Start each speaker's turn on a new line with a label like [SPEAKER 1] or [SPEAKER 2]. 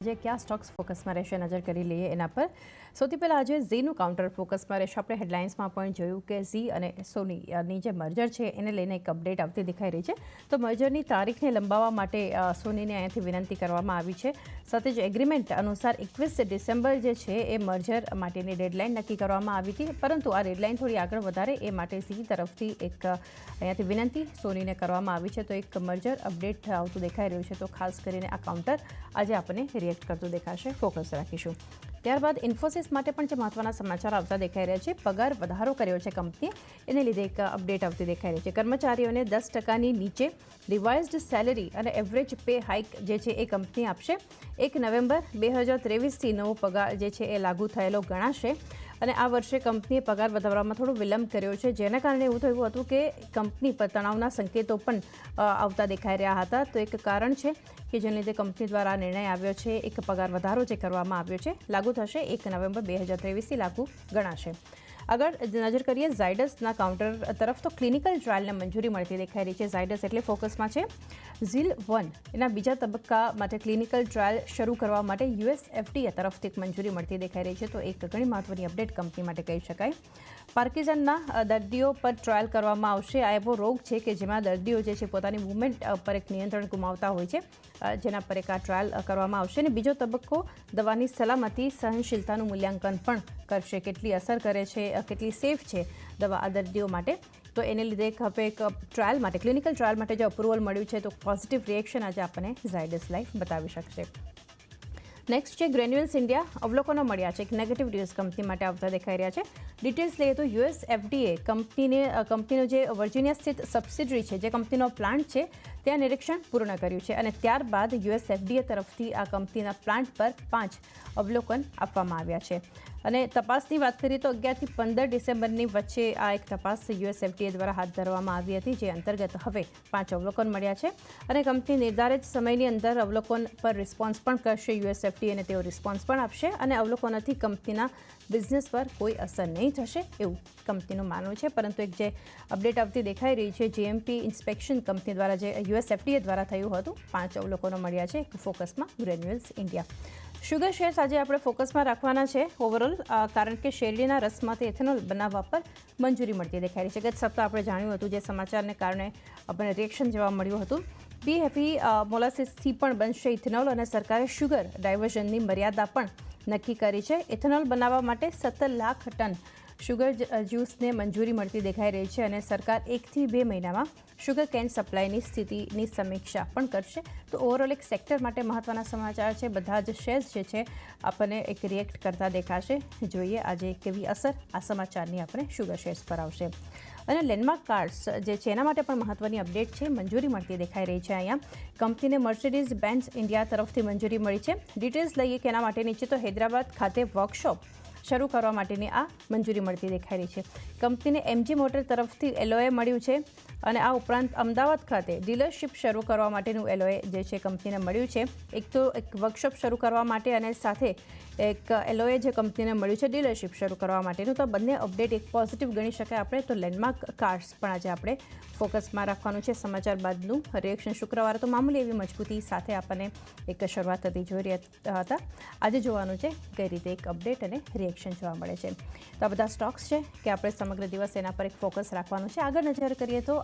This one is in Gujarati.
[SPEAKER 1] જે ક્યાં સ્ટોક્સ ફોકસમાં રહેશે નજર કરી લઈએ એના પર સૌથી પહેલાં આજે ઝીનું કાઉન્ટર ફોકસમાં રહેશે. આપણે હેડલાઇન્સમાં પણ જોયું કે ઝી અને સોનીની જે મર્જર છે એને લઈને એક અપડેટ આવતી દેખાઈ રહી છે. તો મર્જરની તારીખને લંબાવવા માટે સોનીને અહીંયાથી વિનંતી કરવામાં આવી છે. સાથે જ એગ્રીમેન્ટ અનુસાર 21 ડિસેમ્બર જે છે એ મર્જર માટેની ડેડલાઇન નક્કી કરવામાં આવી હતી, પરંતુ આ ડેડલાઇન થોડી આગળ વધારે એ માટે ઝી તરફથી એક અહીંયાથી વિનંતી સોનીને કરવામાં આવી છે. તો એક મર્જર અપડેટ આવતું દેખાઈ રહ્યું છે. તો ખાસ કરીને આ કાઉન્ટર આજે આપણને રિએક્ટ કરતું દેખાશે, ફોકસ રાખીશું. ત્યારબાદ ઇન્ફોસિસ માટે પણ જે મહત્વના સમાચાર આવતા દેખાઈ રહ્યા છે. પગાર વધારો કર્યો છે કંપનીએ, એને લીધે એક અપડેટ આવતી દેખાઈ રહી છે. કર્મચારીઓને 10% નીચે રિવાઇઝડ સેલેરી અને એવરેજ પે હાઇક જે છે એ કંપની આપશે. 1 નવેમ્બર 2023થી નવો પગાર જે છે એ લાગુ થયેલો ગણાશે. અને આ વર્ષે કંપનીએ પગાર વધારવામાં થોડો વિલંબ કર્યો છે, જેના કારણે એવું થયું હતું કે કંપની પર તણાવના સંકેતો પણ આવતા દેખાઈ રહ્યા હતા. તો એક કારણ છે કે જેને લીધે કંપની દ્વારા નિર્ણય આવ્યો છે. એક પગાર વધારો જે કરવામાં આવ્યો છે લાગુ થશે 1 નવેમ્બર 2023થી લાગુ ગણાશે. આગળ નજર કરીએ ઝાયડસના કાઉન્ટર તરફ. તો ક્લિનિકલ ટ્રાયલને મંજૂરી મળતી દેખાઈ રહી છે. ઝાયડસ એટલે ફોકસમાં છે. ઝીલ-1 એના બીજા તબક્કા માટે ક્લિનિકલ ટ્રાયલ શરૂ કરવા માટે US FDA તરફથી એક મંજૂરી મળતી દેખાઈ રહી છે. તો એક ઘણી મહત્વની અપડેટ કંપની માટે કહી શકાય. પાર્કિન્સનના દર્દીઓ પર ટ્રાયલ કરવામાં આવશે. આ એવો રોગ છે કે જેમાં દર્દીઓ જે છે પોતાની મૂવમેન્ટ પર એક નિયંત્રણ ગુમાવતા હોય છે, જેના પર એક આ ટ્રાયલ કરવામાં આવશે. અને બીજો તબક્કો દવાની સલામતી સહનશીલતાનું મૂલ્યાંકન પણ કરશે. કેટલી અસર કરે છે, કેટલી સેફ છે દવા આ દર્દીઓ માટે. તો એને લીધે હવે એક ટ્રાયલ માટે ક્લિનિકલ ટ્રાયલ માટે જે અપ્રુવલ મળ્યું છે, તો પોઝિટિવ રિએક્શન આજે આપણને ઝાયડસ લાઈફ બતાવી શકશે. નેક્સ્ટ છે ગ્રેન્યુલ્સ ઇન્ડિયા. અવલોકનો મળ્યા છે. એક નેગેટિવ ન્યૂઝ કંપની માટે આવતા દેખાઈ રહ્યા છે. ડિટેલ્સ લઈએ તો US FDA કંપનીનો જે વર્જિનિયા સ્થિત સબસિડરી છે, જે કંપનીનો પ્લાન્ટ છે, ત્યાં નિરીક્ષણ પૂર્ણ કર્યું છે. અને ત્યારબાદ US FDA તરફથી આ કંપનીના પ્લાન્ટ પર 5 અવલોકન આપવામાં આવ્યા છે. અને તપાસની વાત કરીએ તો 11 થી 15 ડિસેમ્બરની વચ્ચે આ એક તપાસ US FDA દ્વારા હાથ ધરવામાં આવી હતી, જે અંતર્ગત હવે 5 અવલોકન મળ્યા છે. અને કંપની નિર્ધારિત સમયની અંદર અવલોકન પર રિસ્પોન્સ પણ કરશે US FDA, અને તેઓ રિસ્પોન્સ પણ આપશે. અને અવલોકનોથી કંપનીના બિઝનેસ પર કોઈ અસર નહીં થશે એવું કંપનીનું માનવું છે. પરંતુ એક જે અપડેટ આવતી દેખાઈ રહી છે, GMP ઇન્સ્પેક્શન કંપની દ્વારા જે US FDA દ્વારા થયું હતું, 5 અવલોકનો મળ્યા છે. એક ફોકસમાં ગ્રેન્યુલ્સ ઇન્ડિયા. શુગર શેર્સ આજે આપણે ફોકસમાં રાખવાના છે ઓવરઓલ, કારણ કે શેરડીના રસમાંથી એથેનોલ બનાવવા પર મંજૂરી મળતી દેખાઈ રહી છે. ગત સપ્તાહ આપણે જાણ્યું હતું, જે સમાચારને કારણે આપણને રિએક્શન જોવા મળ્યું હતું. BHP મોલાસીસથી પણ બનશે ઇથેનોલ, અને સરકારે શુગર ડાયવર્ઝનની મર્યાદા પણ નક્કી કરી છે. ઇથેનોલ બનાવવા માટે 17 લાખ ટન શુગર જ્યુસને મંજૂરી મળતી દેખાઈ રહી છે. અને સરકાર 1 થી 2 મહિનામાં શુગર કેન સપ્લાયની સ્થિતિની સમીક્ષા પણ કરશે. તો ઓવરઓલ એક સેક્ટર માટે મહત્વના સમાચાર છે. બધા જ શેર્સ જે છે આપણને એક રિએક્ટ કરતા દેખાશે. જોઈએ આજે કેવી અસર આ સમાચારની આપણે શુગર શેર્સ પર આવશે. અને લેન્ડમાર્ક કાર્સ જે છે એના માટે પણ મહત્વની અપડેટ છે. મંજૂરી મળતી દેખાઈ રહી છે. અહીંયા કંપનીને મર્સિડીઝ બેન્ઝ ઇન્ડિયા તરફથી મંજૂરી મળી છે. ડિટેલ્સ લઈએ કે એના માટે નીચે. તો હૈદરાબાદ ખાતે વર્કશોપ શરૂ કરવા માટેની આ મંજૂરી મળતી દેખાઈ રહી છે. કંપનીને MG મોટર તરફથી LOA મળ્યું છે. અને આ ઉપરાંત અમદાવાદ ખાતે ડીલરશીપ શરૂ કરવા માટેનું LOA જે છે કંપનીને મળ્યું છે. એક તો એક વર્કશોપ શરૂ કરવા માટે, અને સાથે એક LOA જે કંપનીને મળ્યું છે ડીલરશીપ શરૂ કરવા માટેનું. તો બંને અપડેટ એક પોઝિટિવ ગણી શકાય આપણે. તો લેન્ડમાર્ક કાર્સ પણ આજે આપણે ફોકસમાં રાખવાનું છે. સમાચાર બાદનું રિએક્શન શુક્રવારે તો મામૂલી એવી મજબૂતી સાથે આપણને એક શરૂઆત થતી જોઈ રહ્યા હતા. આજે જોવાનું છે કઈ રીતે એક અપડેટ અને રિએક્શન જોવા મળે છે. તો આ બધા સ્ટોક્સ છે કે આપણે સમગ્ર દિવસ એના પર એક ફોકસ રાખવાનું છે. આગળ નજર કરીએ તો